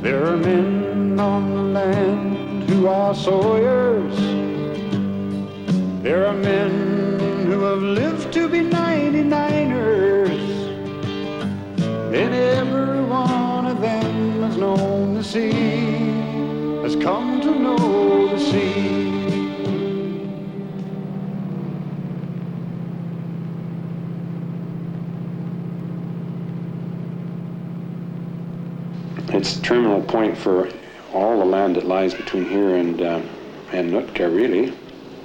There are men on the land who are sawyers. There are men who have lived to be 99ers. And every one of them has known the sea, has come to know the sea. It's a terminal point for all the land that lies between here and Nootka, really.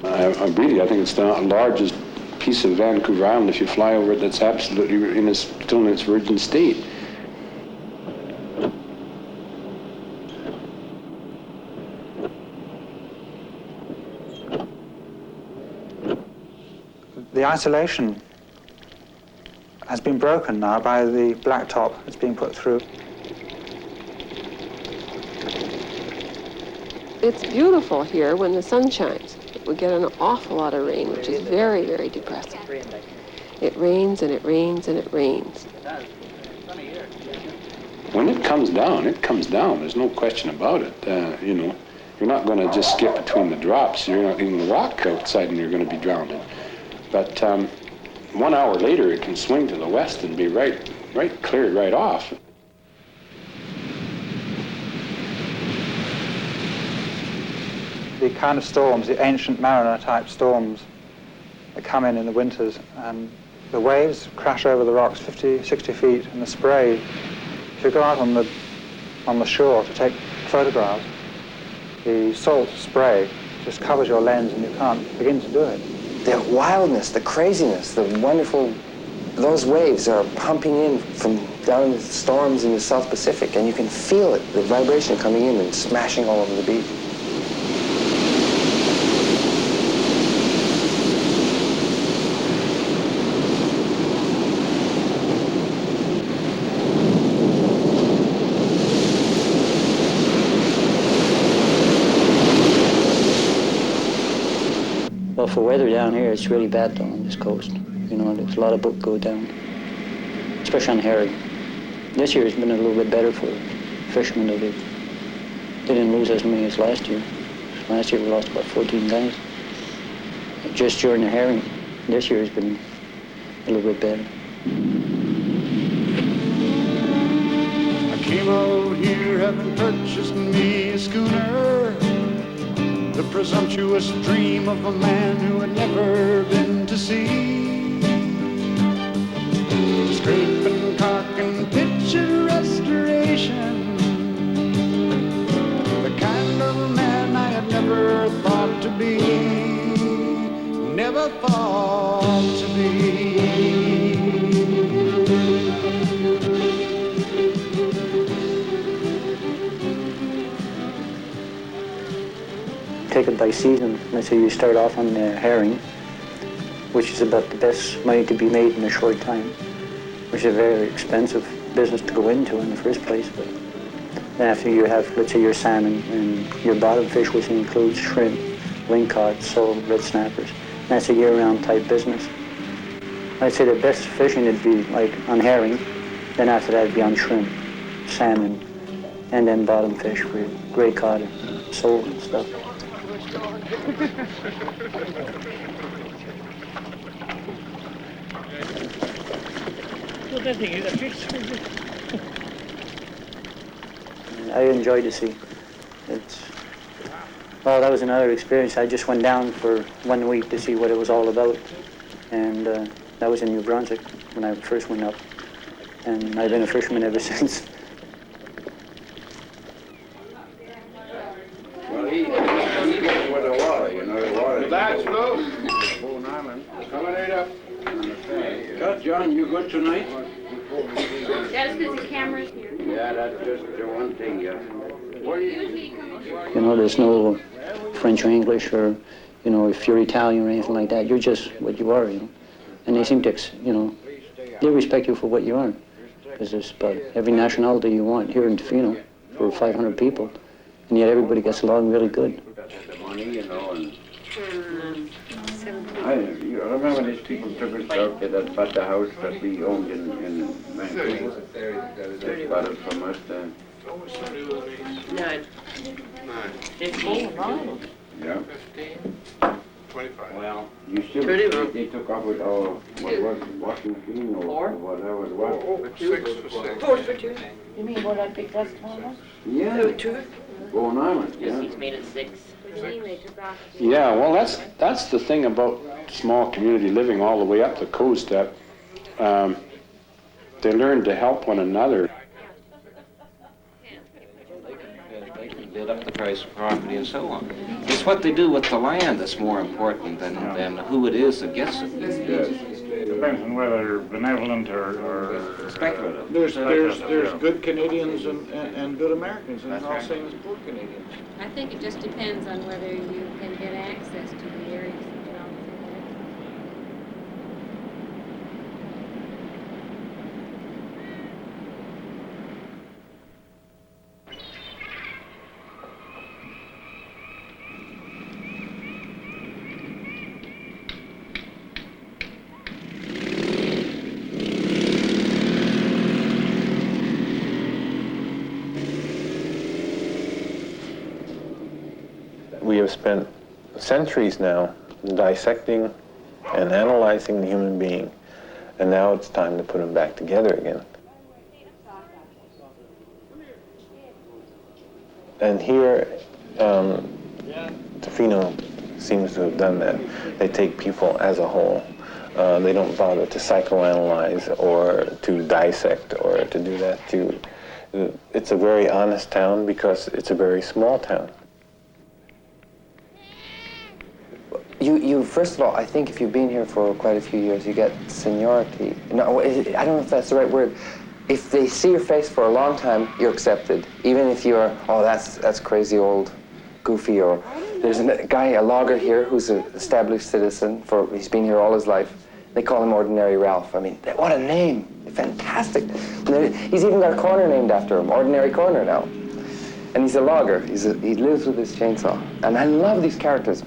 I think it's the largest piece of Vancouver Island, if you fly over it, that's absolutely still in its virgin state. The isolation has been broken now by the blacktop that's being put through. It's beautiful here when the sun shines. We get an awful lot of rain, which is very, very depressing. It rains and it rains and it rains. When it comes down, it comes down. There's no question about it. You're not going to just skip between the drops. You're not going to walk outside and you're going to be drowned. But 1 hour later, it can swing to the west and be right cleared right off. The kind of storms, the ancient mariner type storms that come in the winters, and the waves crash over the rocks 50, 60 feet, and the spray, if you go out on the shore to take photographs, the salt spray just covers your lens and you can't begin to do it. The wildness, the craziness, the wonderful, those waves are pumping in from down in the storms in the South Pacific, and you can feel it, the vibration coming in and smashing all over the beach. Well, for weather down here, it's really bad down on this coast. There's a lot of boat go down, especially on herring. This year has been a little bit better for fishermen, though. They didn't lose as many as last year. Last year we lost about 14 guys just during the herring. This year has been a little bit better. I came out here having purchased me a schooner, the presumptuous dream of a man who had never been to sea. Scraping, caulking, pitching, restoration, the kind of man I had never thought to be, never thought to be. Take it by season. Let's say you start off on the herring, which is about the best money to be made in a short time, which is a very expensive business to go into in the first place. But then after you have, let's say, your salmon and your bottom fish, which includes shrimp, lingcod, sole, red snappers, that's a year-round type business. I'd say the best fishing would be like on herring, then after that it'd be on shrimp, salmon, and then bottom fish for gray cod and sole and stuff. I enjoyed the sea. Well, that was another experience. I just went down for 1 week to see what it was all about, and that was in New Brunswick when I first went up, and I've been a fisherman ever since. Well, he gets with the water, the water. That's low. Boone Island. Coming right up. God, John, you good tonight? That's because the camera's here. Yeah, that's just the one thing, yeah. There's no French or English or, if you're Italian or anything like that. You're just what you are, And they seem to, they respect you for what you are. Because there's about every nationality you want here in Tofino for 500 people. And yet everybody gets along really good. The money, I remember these people took us out to that bought the house that we owned in Vancouver. They bought it from us. Nine. 15. Yeah. 25. Well, you still, they took off with, what was it, Washington or whatever it was. 6 for 6. 4 for 2. You mean what I picked last time? Yeah. 2. Going Island, yeah. He's made it 6. Yeah, well, that's the thing about small community living all the way up the coast, that they learn to help one another. They can bid up the price of property and so on. It's what they do with the land that's more important than who it is that gets it. Depends on whether benevolent or Speculative. There's good Canadians and good Americans, and it's all the same as poor Canadians. I think it just depends on whether you can get access to the areas that jobs We have spent centuries now dissecting and analyzing the human being, and now it's time to put them back together again. And here, Tofino seems to have done that. They take people as a whole. They don't bother to psychoanalyze or to dissect or to do that. It's a very honest town because it's a very small town. You first of all, I think if you've been here for quite a few years, you get seniority. No, I don't know if that's the right word. If they see your face for a long time, you're accepted. Even if you're, oh, that's crazy old, goofy, or there's a guy, a logger here, who's an established citizen. He's been here all his life. They call him Ordinary Ralph. I mean, what a name! Fantastic. He's even got a corner named after him, Ordinary Corner now. And he's a logger. He lives with his chainsaw. And I love these characters.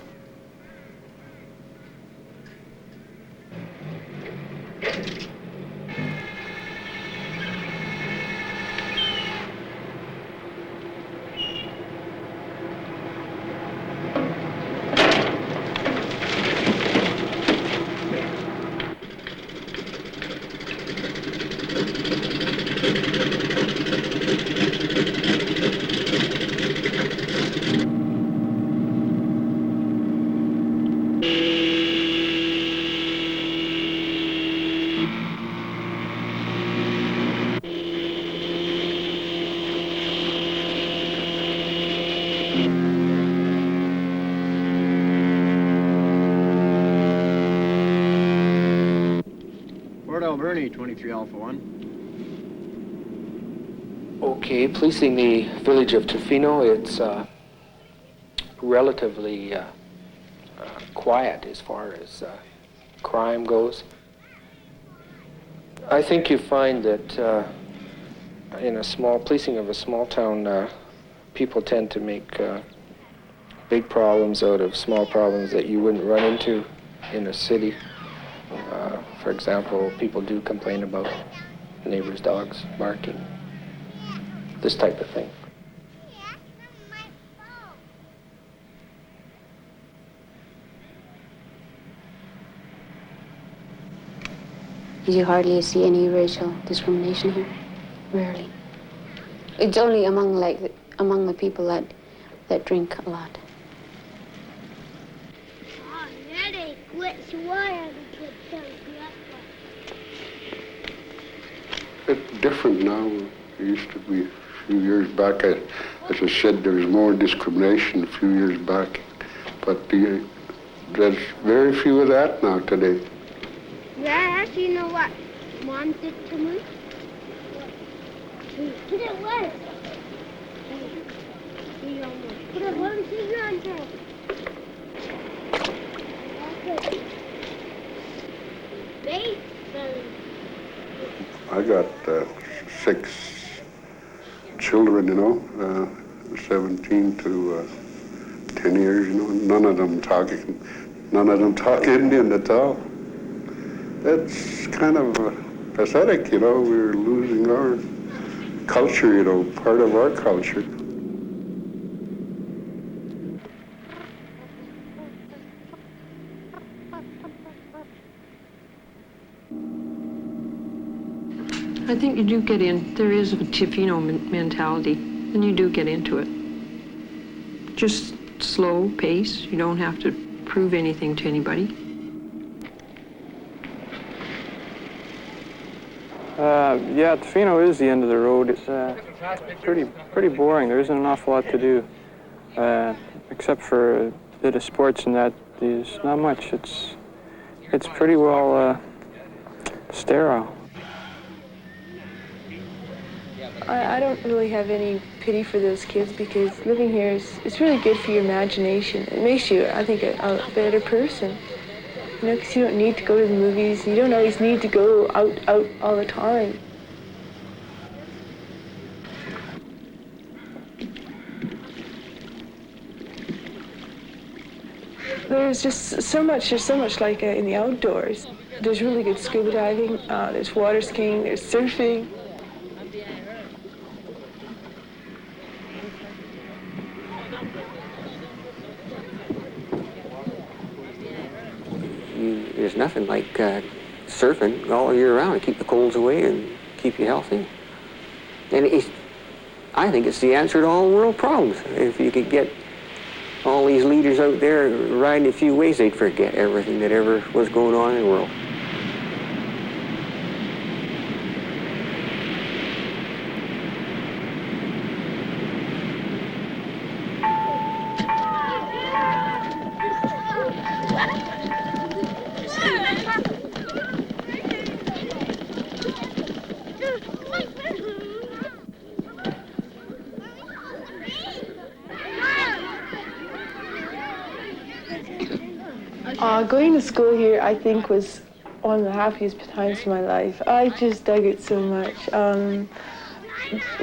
Bernie, 23 Alpha 1. Okay, policing the village of Tofino, it's relatively quiet as far as crime goes. I think you find that in policing of a small town, people tend to make big problems out of small problems that you wouldn't run into in a city. For example, people do complain about neighbors' dogs barking, this type of thing. You hardly see any racial discrimination here, rarely. It's only among the people that drink a lot. It's different now. It used to be a few years back. As I said, there was more discrimination a few years back. But there's very few of that now today. Yeah, you know what Mom did to me? Put it away. Put it one finger on top. I got 6 children, 17 to 10 years, none of them talk Indian at all. It's kind of pathetic, we're losing our culture, you know, part of our culture. I think you do get in. There is a Tofino mentality, and you do get into it. Just slow pace. You don't have to prove anything to anybody. Yeah, Tofino is the end of the road. It's pretty boring. There isn't an awful lot to do, except for a bit of sports and that. There's not much. It's pretty well sterile. I don't really have any pity for those kids because living here it's really good for your imagination. It makes you, I think, a better person. You know, because you don't need to go to the movies. You don't always need to go out all the time. There's so much like in the outdoors. There's really good scuba diving, there's water skiing, there's surfing. There's nothing like surfing all year round to keep the colds away and keep you healthy. And I think it's the answer to all world problems. If you could get all these leaders out there riding a few waves, they'd forget everything that ever was going on in the world. Going to school here, I think, was one of the happiest times of my life. I just dug it so much.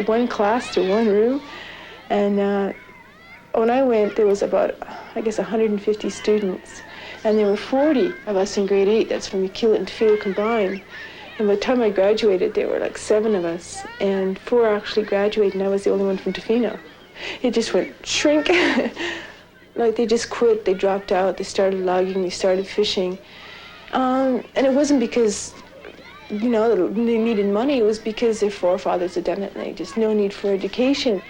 One class to one room, and when I went, there was about, I guess, 150 students, and there were 40 of us in grade 8. That's from Ukilit and Tofino combined. And by the time I graduated, there were like 7 of us, and 4 actually graduated, and I was the only one from Tofino. It just went shrink. Like they just quit, they dropped out, they started logging, they started fishing. And it wasn't because, you know, they needed money, it was because their forefathers had done it and they just no need for education.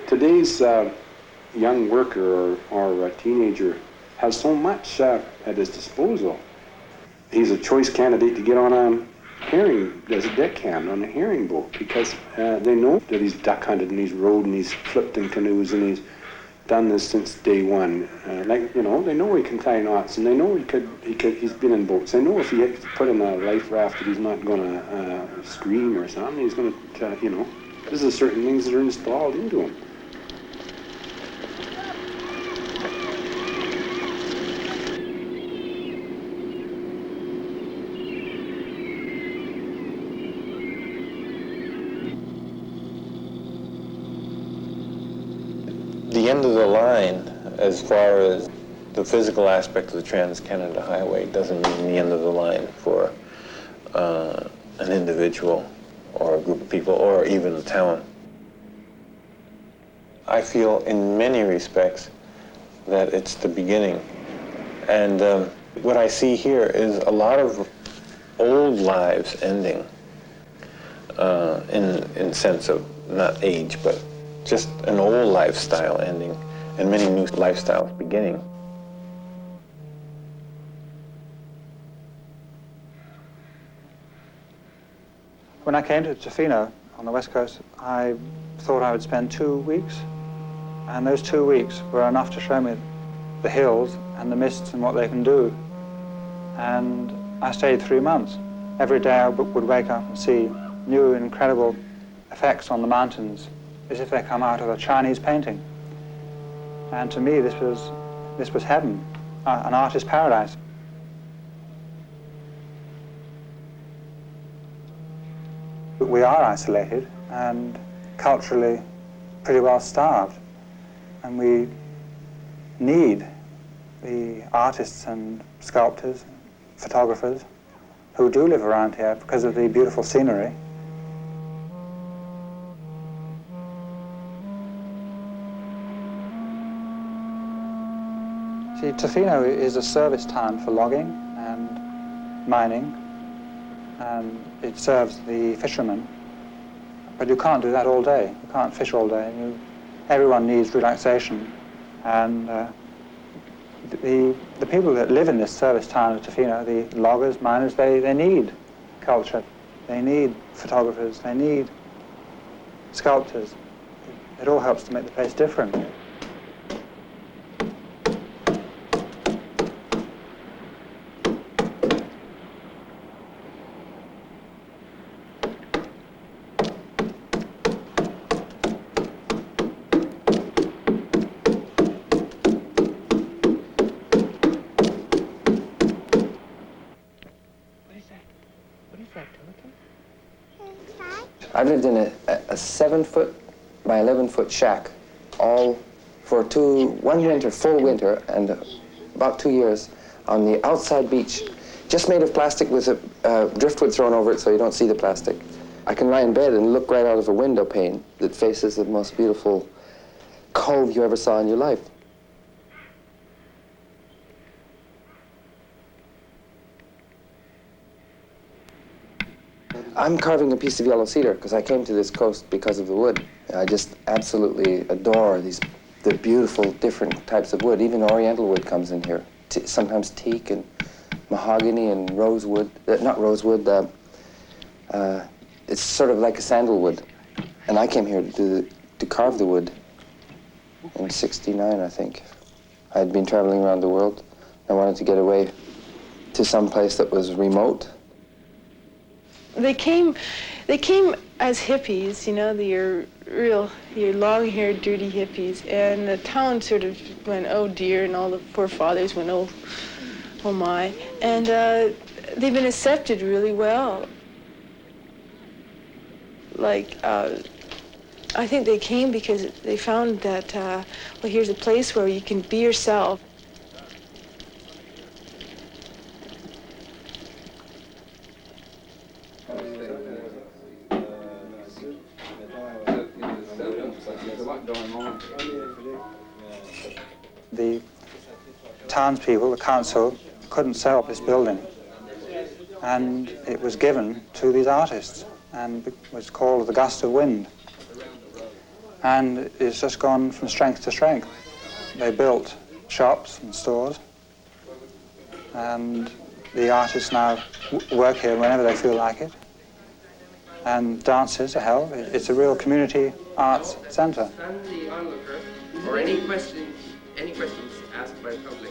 Today's young worker or teenager has so much at his disposal. He's a choice candidate to get on a herring, as a deckhand on a herring boat, because they know that he's duck hunted and he's rowed and he's flipped in canoes and he's done this since day one. Like, you know, they know he can tie knots and they know he's been in boats. They know if he gets put in a life raft that he's not going to scream or something. He's going to, you know, this is certain things that are installed into him. The end of the line, as far as the physical aspect of the Trans-Canada Highway, doesn't mean the end of the line for an individual or a group of people or even a town. I feel in many respects that it's the beginning. And what I see here is a lot of old lives ending in sense of not age, but just an old lifestyle ending and many new lifestyles beginning. When I came to Tofino on the west coast, I thought I would spend 2 weeks, and those 2 weeks were enough to show me the hills and the mists and what they can do. And I stayed 3 months. Every day I would wake up and see new incredible effects on the mountains, as if they come out of a Chinese painting. And to me, this was this was heaven, an artist's paradise. But we are isolated and culturally pretty well starved, and we need the artists and sculptors, photographers who do live around here because of the beautiful scenery. See, Tofino is a service town for logging and mining, and it serves the fishermen. But you can't do that all day. You can't fish all day. Everyone needs relaxation, and the people that live in this service town of Tofino, the loggers, miners, they need culture. They need photographers. They need sculptors. It all helps to make the place different. I've lived in a 7-foot by 11-foot shack, all for one winter, full winter, and about 2 years on the outside beach, just made of plastic with a driftwood thrown over it so you don't see the plastic. I can lie in bed and look right out of a window pane that faces the most beautiful cove you ever saw in your life. I'm carving a piece of yellow cedar because I came to this coast because of the wood. I just absolutely adore the beautiful different types of wood. Even oriental wood comes in here. Sometimes teak and mahogany and rosewood. Not rosewood, it's sort of like a sandalwood. And I came here to carve the wood in '69, I think. I had been traveling around the world. I wanted to get away to some place that was remote. They came as hippies, you know, your long-haired, dirty hippies, and the town sort of went, oh dear, and all the poor fathers went, oh my, and they've been accepted really well. Like, I think they came because they found that, well, here's a place where you can be yourself. The townspeople, the council, couldn't sell this building, and it was given to these artists, and it was called the Gust of Wind. And it's just gone from strength to strength. They built shops and stores, and the artists now work here whenever they feel like it. And dances are held. It's a real community arts centre. And the onlooker, or any questions asked by the public.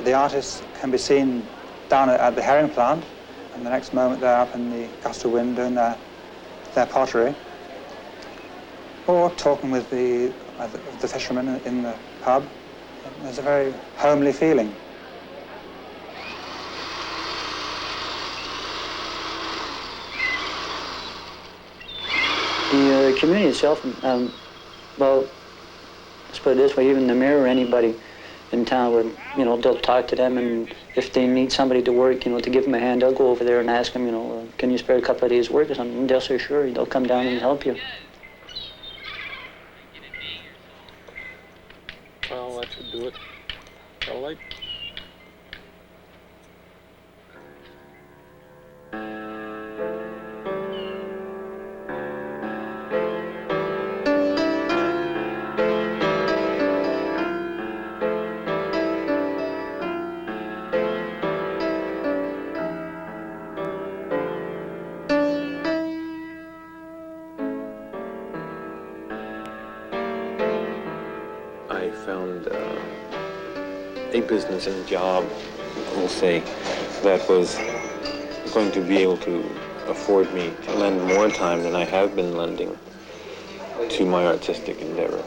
The artists can be seen down at the herring plant, and the next moment they're up in the Gust of Wind doing their pottery, or talking with the fishermen in the pub. There's a very homely feeling. The community itself, well, let's put it this way, even the mayor or anybody in town would, you know, they'll talk to them, and if they need somebody to work, you know, to give them a hand, they'll go over there and ask them, you know, can you spare a couple of days' work or something? And they'll say, sure, they'll come down and help you. Well, that should do it. All right. I found a business and a job, we'll say, that was going to be able to afford me to lend more time than I have been lending to my artistic endeavor.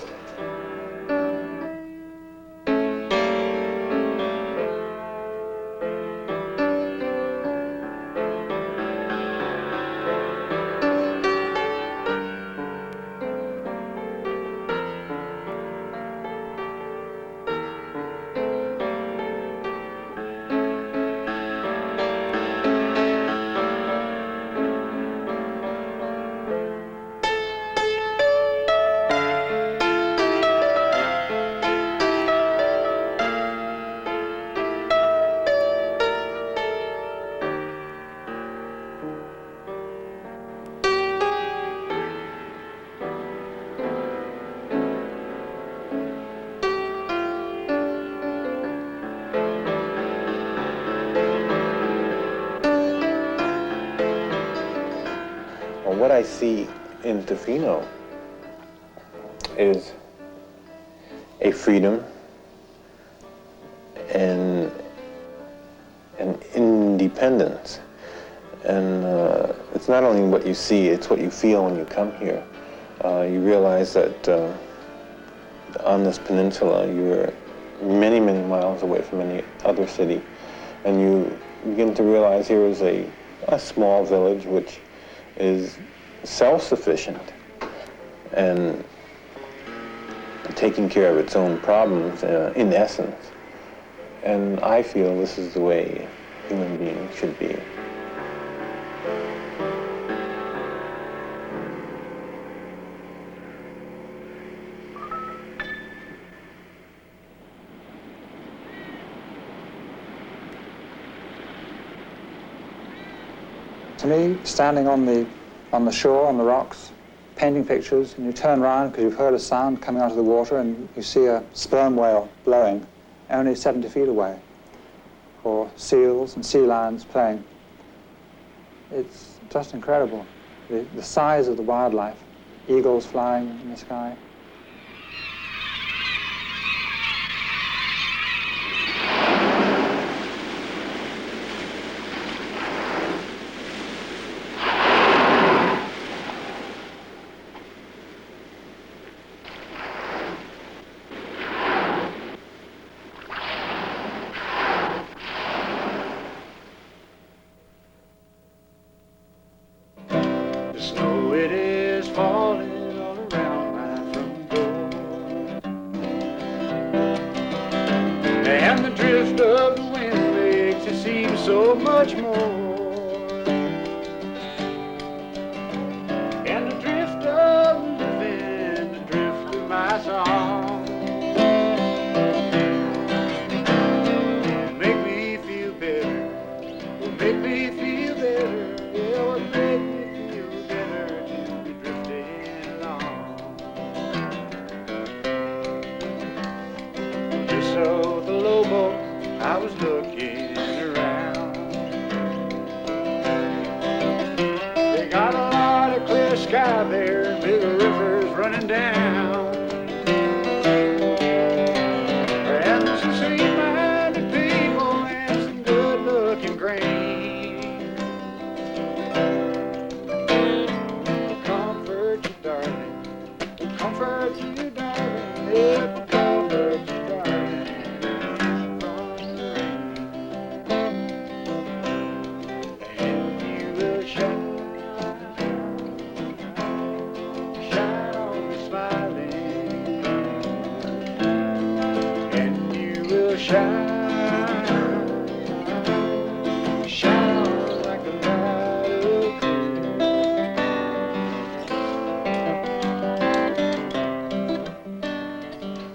What I see in Tofino is a freedom and an independence. And it's not only what you see, it's what you feel when you come here. You realize that on this peninsula you're many, many miles away from any other city. And you begin to realize here is a small village which is self-sufficient and taking care of its own problems in essence. And I feel this is the way human beings should be. To me, standing on the shore, on the rocks, painting pictures, and you turn around because you've heard a sound coming out of the water and you see a sperm whale blowing only 70 feet away, or seals and sea lions playing. It's just incredible, the size of the wildlife, eagles flying in the sky. Snow, it is falling all around my front door, and the drift of the wind makes it seem so much more, and the drift of the wind, the drift of my song, will make me feel better, will make me feel better, yeah, will make me so the lowboat, I was looking around. They got a lot of clear sky there, big rivers running down, and some sweet-minded people and some good-looking grain. Comfort you, darling. Comfort you, darling. Yeah, comfort you. shine, shine like a light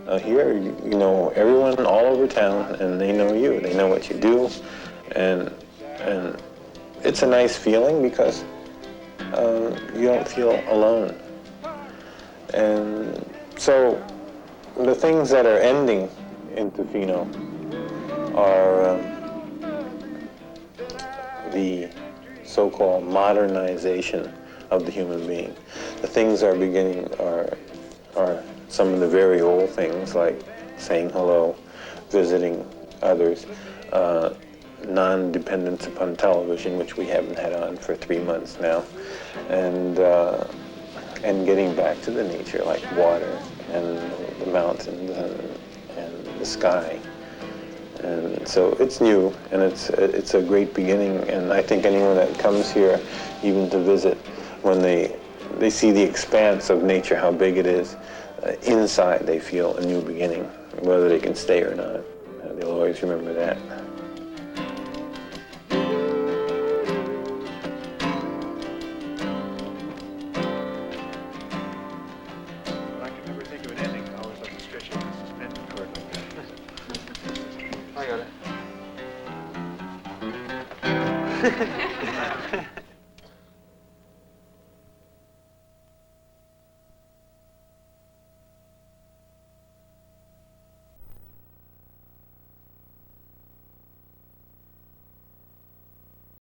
of Here, you know everyone all over town, and they know you. They know what you do, and it's a nice feeling because you don't feel alone. And so the things that are ending in Tofino are the so-called modernization of the human being. The things that are beginning are some of the very old things, like saying hello, visiting others, non-dependence upon television, which we haven't had on for 3 months now, and getting back to the nature, like water and the mountains and the sky. And so it's new, and it's a great beginning. And I think anyone that comes here, even to visit, when they see the expanse of nature, how big it is, inside they feel a new beginning, whether they can stay or not. They'll always remember that. I can never think of an ending. I always like to stretch it and suspend the cord like that. I got it.